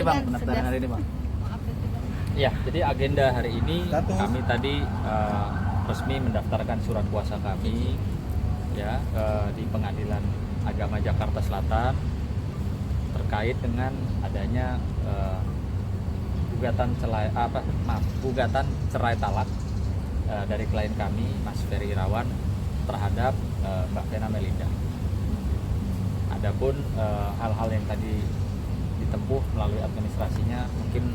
Bang, pendaftaran hari ini Bang. Ya, jadi agenda hari ini kami tadi resmi mendaftarkan surat kuasa kami ya di Pengadilan Agama Jakarta Selatan terkait dengan adanya gugatan cerai talak dari klien kami Mas Ferry Irawan terhadap Mbak Vena Melinda. Adapun hal-hal yang tadi ditempuh melalui administrasinya mungkin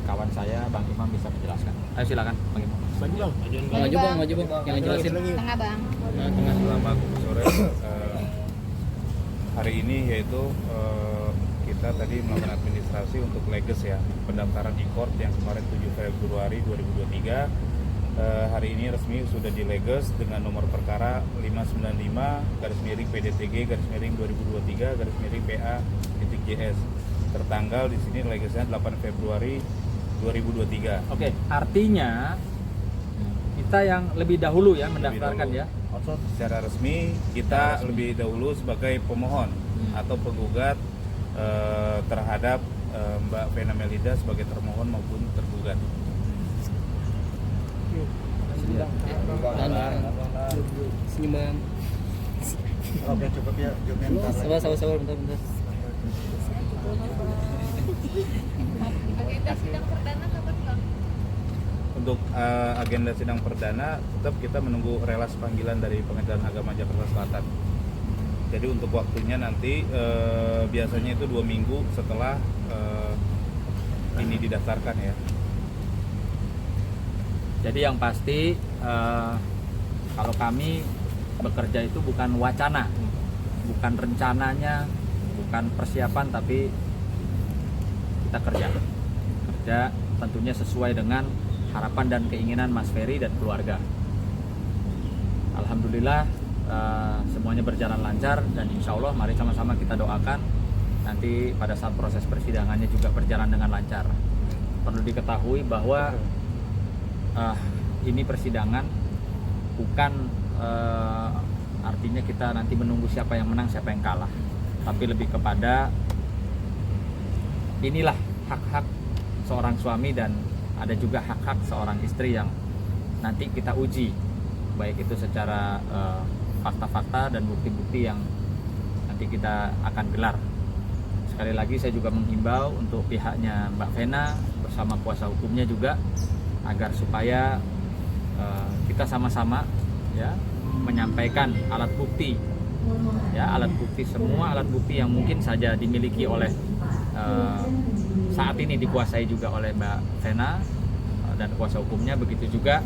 kawan saya Bang Imam bisa menjelaskan. Ayo silakan Bang Imam. Maju bang. Yang jelasin lagi. Tengah bang. Selamat sore. Hari ini yaitu kita tadi melakukan administrasi untuk leges ya pendaftaran e-court yang kemarin 7 Februari 2023. Hari ini resmi sudah dileges dengan nomor perkara 595/2023/2023/PA.JS. Tertanggal di sini legesnya 8 Februari 2023. Oke, artinya kita yang lebih dahulu ya mendaftarkan ya. Secara resmi kita lebih dahulu sebagai pemohon atau penggugat terhadap Mbak Vena Melinda sebagai termohon maupun tergugat. Senyum bang. Oke, cukup ya. Sabar, bentar. Agenda sidang perdana kapan bang? Untuk agenda sidang perdana tetap kita menunggu relas panggilan dari Pengadilan Agama Jakarta Selatan. Jadi untuk waktunya nanti biasanya itu 2 minggu setelah ini didaftarkan ya. Jadi yang pasti kalau kami bekerja itu bukan wacana, bukan rencananya, bukan persiapan, tapi kita kerja tentunya sesuai dengan harapan dan keinginan Mas Ferry dan keluarga. Alhamdulillah semuanya berjalan lancar dan insya Allah mari sama-sama kita doakan nanti pada saat proses persidangannya juga berjalan dengan lancar. Perlu diketahui bahwa ini persidangan bukan artinya kita nanti menunggu siapa yang menang siapa yang kalah, tapi lebih kepada inilah hak-hak seorang suami dan ada juga hak-hak seorang istri yang nanti kita uji, baik itu secara fakta-fakta dan bukti-bukti yang nanti kita akan gelar. Sekali lagi saya juga menghimbau untuk pihaknya Mbak Vena bersama kuasa hukumnya juga agar supaya kita sama-sama ya menyampaikan alat bukti semua alat bukti yang mungkin saja dimiliki oleh saat ini dikuasai juga oleh Mbak Vena dan kuasa hukumnya. Begitu juga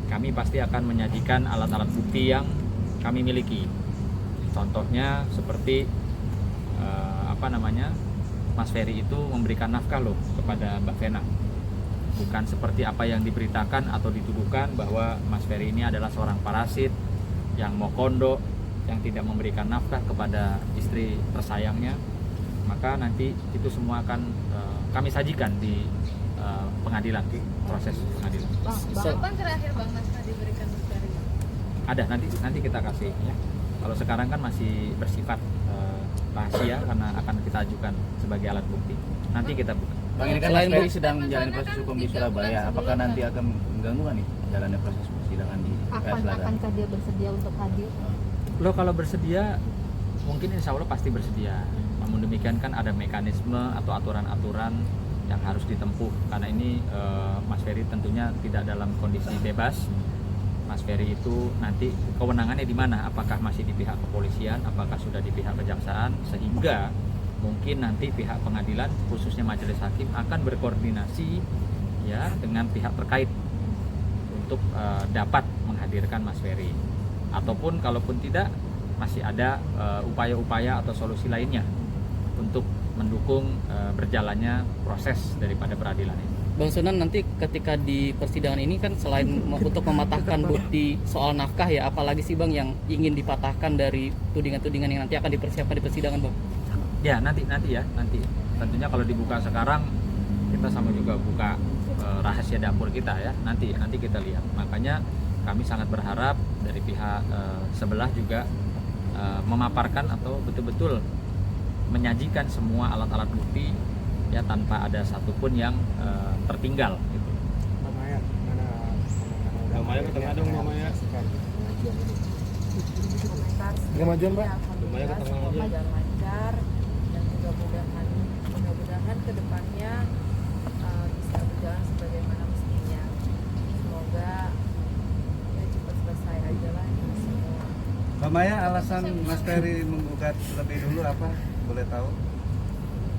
kami pasti akan menyajikan alat-alat bukti yang kami miliki. Contohnya seperti Mas Ferry itu memberikan nafkah loh kepada Mbak Vena. Bukan seperti apa yang diberitakan atau dituduhkan bahwa Mas Ferry ini adalah seorang parasit yang mau kondo, yang tidak memberikan nafkah kepada istri tersayangnya. Maka nanti itu semua akan kami sajikan di pengadilan, di proses pengadilan. Kapan terakhir bang Mas diberikan materi? Ada nanti kita kasih ya. Kalau sekarang kan masih bersifat rahasia karena akan kita ajukan sebagai alat bukti. Nanti kita buka. Bang, ini kan Mas Ferry sedang menjalani proses hukum di Surabaya. Apakah nanti akan mengganggu nih jalannya proses persidangan di PN Selatan? Akankah dia bersedia untuk hadir? Lo kalau bersedia, mungkin insya Allah pasti bersedia. Namun demikian kan ada mekanisme atau aturan-aturan yang harus ditempuh. Karena ini Mas Ferry tentunya tidak dalam kondisi bebas. Mas Ferry itu nanti kewenangannya di mana? Apakah masih di pihak kepolisian? Apakah sudah di pihak kejaksaan? Sehingga mungkin nanti pihak pengadilan, khususnya majelis hakim, akan berkoordinasi ya dengan pihak terkait untuk dapat menghadirkan Mas Ferry. Ataupun kalaupun tidak, masih ada upaya-upaya atau solusi lainnya untuk mendukung berjalannya proses daripada peradilan ini. Bang Sunan, nanti ketika di persidangan ini kan selain untuk mematahkan bukti soal nafkah ya, apalagi sih bang yang ingin dipatahkan dari tudingan-tudingan yang nanti akan dipersiapkan di persidangan bang? Ya nanti tentunya kalau dibuka sekarang kita sama juga buka rahasia dapur kita ya, nanti kita lihat. Makanya kami sangat berharap dari pihak sebelah juga memaparkan atau betul-betul menyajikan semua alat-alat bukti ya tanpa ada satupun yang tertinggal gitu. Mbak Maya, Mbak Maya ke tengah dong, Mbak Maya. Komentar Kemajuan, Mbak. alhamdulillah Mbak, ke tengah semua aja. berjalan lancar dan juga mudah-mudahan kedepannya bisa berjalan sebagaimana mestinya. Semoga ya cepat selesai aja lah ini semua. Mbak Maya, alasan Mas Ferry menggugat lebih dulu apa? Boleh tahu?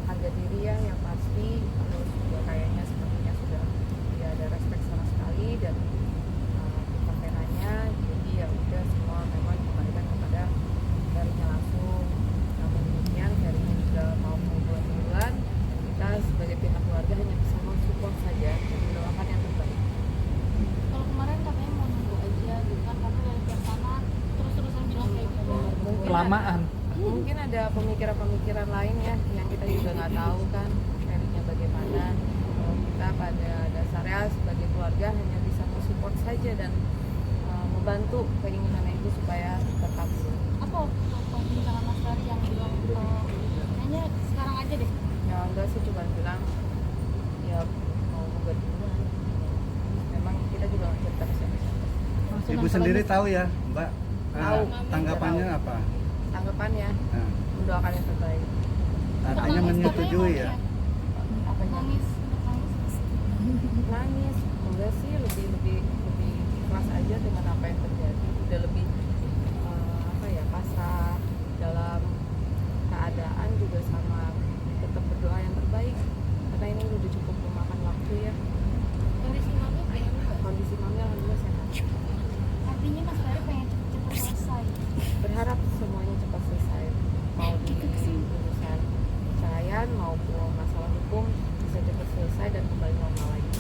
Harga diri ya yang pasti, terus juga kayaknya sepertinya sudah tidak ada respek sama sekali dan kamperanya, jadi ya udah semua memang dikembalikan kepada Ferry-nya langsung. Namun demikian Ferry-nya juga mau membuat duluan, kita sebagai pihak keluarga hanya bisa mensupport saja dan mendoakan yang terbaik. Kalau kemarin katanya mau nunggu aja gitu kan, karena dari pihak sana terus-terusan bilang kayak gitu. Kelamaan. Mungkin ada pemikiran-pemikiran lain ya yang kita juga nggak tahu kan Ferry-nya bagaimana. Kalau kita pada dasarnya sebagai keluarga hanya bisa mensupport saja dan membantu keinginannya itu supaya terkabul. Apa pembicaraan Mas Ferry yang bilang kayaknya sekarang aja deh? Ya enggak sih, cuma bilang ya mau gugat duluan. Memang kita juga nggak cerita ke siapa-siapa. Ibu sendiri tahu ya, Mbak? Tahu. Tanggapannya apa? Tanggapannya Nah, mendoakan yang terbaik. artinya menyetujui ya. Apanya? Nangis. Nangis enggak sih, lebih ikhlas aja dengan apa yang terjadi, udah lebih pasrah dalam keadaan juga sama tetap berdoa yang terbaik karena ini udah cukup memakan waktu ya. Kondisi mami pengen nggak? Kondisi mami alhamdulillah sehat, Artinya Mas Ferry pengen cepet-cepet selesai. berharap semuanya cepat selesai, mau di urusan perceraian maupun masalah hukum bisa cepat selesai dan kembali normal lagi.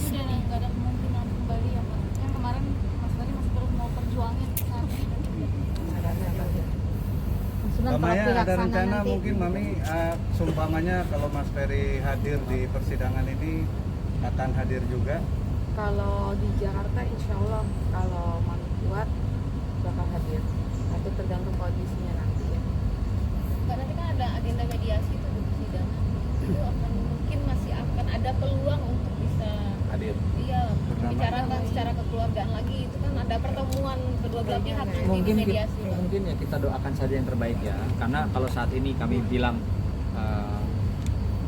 Udah nggak ada kemungkinan kembali ya Pak? Yang kemarin Mas Ferry masih terus mau perjuangin saat ini. Keadaannya apa aja. Mbak Maya, ada rencana mungkin Mami seumpamanya kalau Mas Ferry hadir di persidangan ini akan hadir juga? Kalau di Jakarta insya Allah kalau mami kuat bakal hadir. Itu tergantung kondisinya nanti ya. Mbak, nanti kan ada agenda mediasi itu di persidangan. Itu akan mungkin masih akan ada peluang untuk bisa Hadir. membicarakan secara kekeluargaan lagi. Itu kan ada pertemuan kedua belah pihak nanti di Mungkin mediasi. Pak. mungkin ya kita doakan saja yang terbaik ya, karena kalau saat ini kami bilang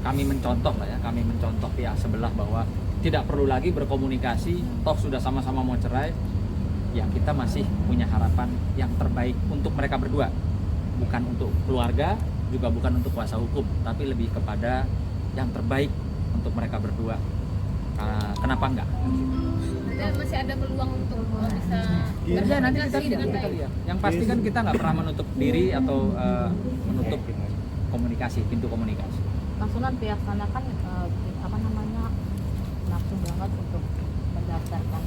kami mencontoh lah ya, kami mencontoh pihak sebelah bahwa tidak perlu lagi berkomunikasi, toh sudah sama-sama mau cerai, ya kita masih punya harapan yang terbaik untuk mereka berdua, bukan untuk keluarga, juga bukan untuk kuasa hukum, tapi lebih kepada yang terbaik untuk mereka berdua. Kenapa enggak? Dan masih ada peluang untuk bisa Ya nanti kita berkomunikasi dengan lihat, baik. Yang pasti kan kita nggak pernah menutup diri atau menutup komunikasi, pintu komunikasi. Langsungan pihak sana kan nafsu banget untuk mendaftarkan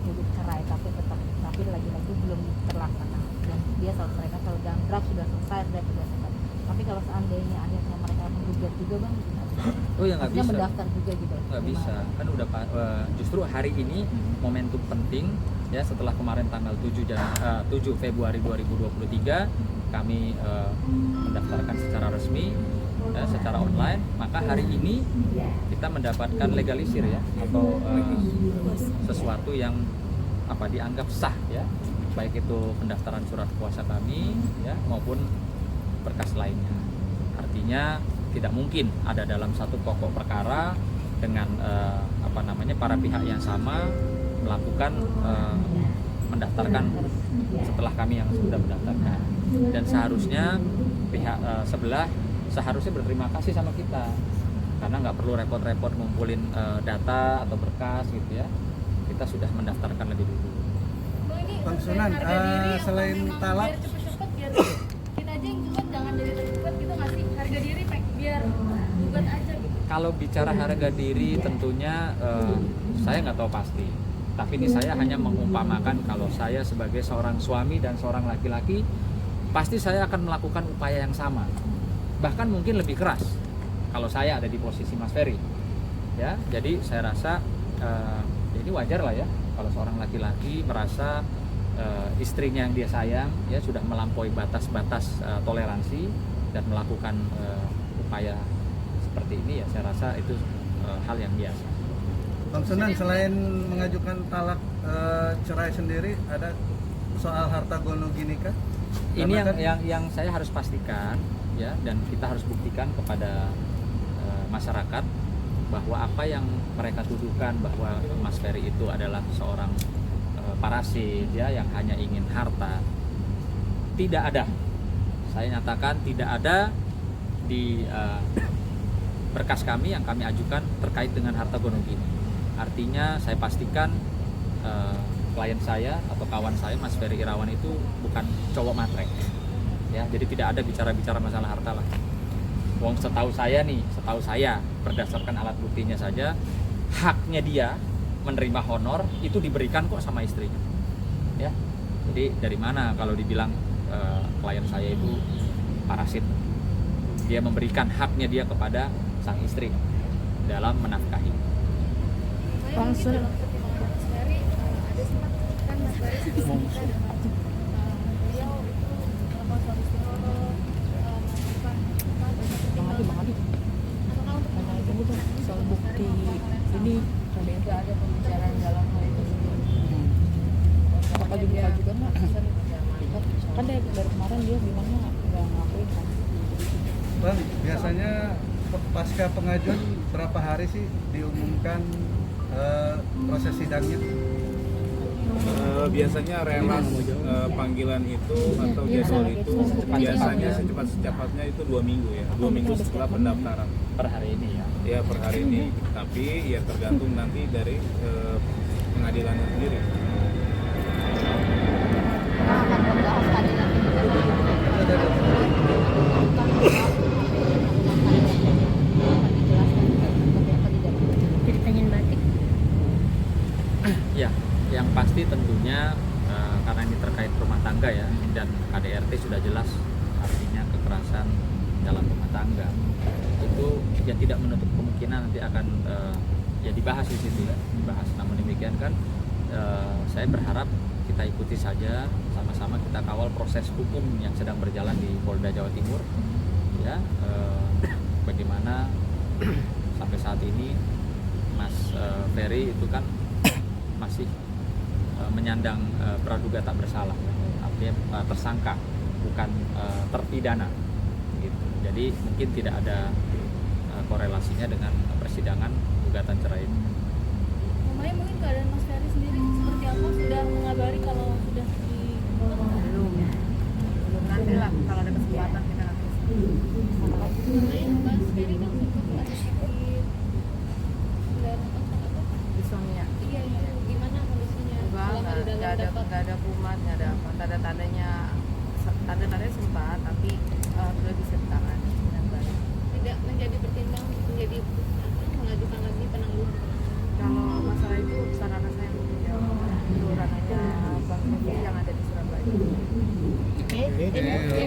hidup cerai, tapi lagi-lagi belum terlaksana dan dia selesaikan kalau dalam draft sudah selesai, tapi kalau seandainya akhirnya mereka menggugat juga bang, Oh ya nggak artinya bisa. mendaftar juga gitu. Nggak bisa, kan udah justru hari ini momentum penting ya, setelah kemarin tanggal 7 Februari 2023 kami mendaftarkan secara resmi ya, secara online, maka hari ini kita mendapatkan legalisir ya, atau sesuatu yang dianggap sah ya, baik itu pendaftaran surat kuasa kami ya maupun berkas lainnya. Artinya tidak mungkin ada dalam satu pokok perkara dengan para pihak yang sama melakukan mendaftarkan setelah kami yang sudah mendaftarkan, dan seharusnya pihak sebelah seharusnya berterima kasih sama kita karena nggak perlu repot-repot ngumpulin data atau berkas gitu ya, kita sudah mendaftarkan lebih dulu. Bang, ini Bang Sunan, harga diri apa selain memang talak, biar cepet-cepet biar kita aja yang gugat, jangan dari cepet gitu nggak sih? Harga diri biar gugat aja gitu. Kalau bicara harga diri tentunya saya nggak tahu pasti, tapi ini saya hanya mengumpamakan kalau saya sebagai seorang suami dan seorang laki-laki pasti saya akan melakukan upaya yang sama, bahkan mungkin lebih keras kalau saya ada di posisi Mas Ferry ya. Jadi saya rasa ini wajar lah ya kalau seorang laki-laki merasa istrinya yang dia sayang ya sudah melampaui batas-batas toleransi dan melakukan upaya seperti ini ya saya rasa itu hal yang biasa. Bang Sunan, selain mengajukan talak cerai sendiri, ada soal harta gono gini kah? Ini Karena yang saya harus pastikan ya, dan kita harus buktikan kepada masyarakat bahwa apa yang mereka tuduhkan bahwa Mas Ferry itu adalah seorang parasit ya yang hanya ingin harta, tidak ada. Saya nyatakan tidak ada di berkas kami yang kami ajukan terkait dengan harta gono gini. Artinya saya pastikan klien saya atau kawan saya Mas Ferry Irawan itu bukan cowok matre ya, jadi tidak ada bicara-bicara masalah harta lah. Wong setahu saya berdasarkan alat buktinya saja, haknya dia menerima honor itu diberikan kok sama istrinya ya. Jadi dari mana kalau dibilang klien saya itu parasit? Dia memberikan haknya dia kepada sang istri dalam menafkahi. Langsung Mas Ferry ada sempat kan Mas Ferry cerita dengan beliau itu melakukan suatu istihoro melakukan Bang Adi apakah untuk karena itu bukan soal bukti ini Tidak ada pembicaraan dalam hal itu sebelumnya. apakah dibuka juga nggak Ya, mantap. kan dari kemarin dia bilangnya nggak ngelakuin kan. Bang, biasanya pasca pengajuan berapa hari sih diumumkan proses sidangnya? Biasanya relas panggilan itu atau jadwal itu biasanya secepat-cepatnya itu 2 minggu ya, 2 minggu setelah pendaftaran Per hari ini ya. ya, per hari ini. Tapi ya tergantung nanti dari pengadilannya sendiri. Kita akan membahas tadi nanti jadi pengen batik? Ya, yang pasti tentunya karena ini terkait rumah tangga ya, dan KDRT sudah jelas artinya kekerasan dalam rumah tangga. Itu ya tidak menutup kemungkinan nanti akan ya dibahas di situ ya, dibahas. Namun demikian kan saya berharap kita ikuti saja, sama-sama kita kawal proses hukum yang sedang berjalan di Polda Jawa Timur ya, bagaimana sampai saat ini Mas Ferry itu kan masih menyandang praduga tak bersalah, artinya tersangka bukan terpidana gitu. Jadi mungkin tidak ada korelasinya dengan persidangan gugatan cerai ini. Namanya mungkin keadaan Mas Ferry sendiri seperti apa? Sudah mengabari kalau sudah di Belum nanti lah kalau ada kesempatan kita nanti. namanya Mas Ferry kan sempat ada sakit dan apa? Insomnia. Iya, gimana kondisinya selama di dalam dapat? Nggak ada kumat, nggak ada apa. Tanda-tandanya sempat, tapi sudah bisa ditangani dengan baik. Tidak menjadi pertimbangan menjadi mengajukan lagi penangguhan. Kalau masalah itu sarana saya yang menjawab, itu ranahnya Bang Febi yang ada di Surabaya. Oke,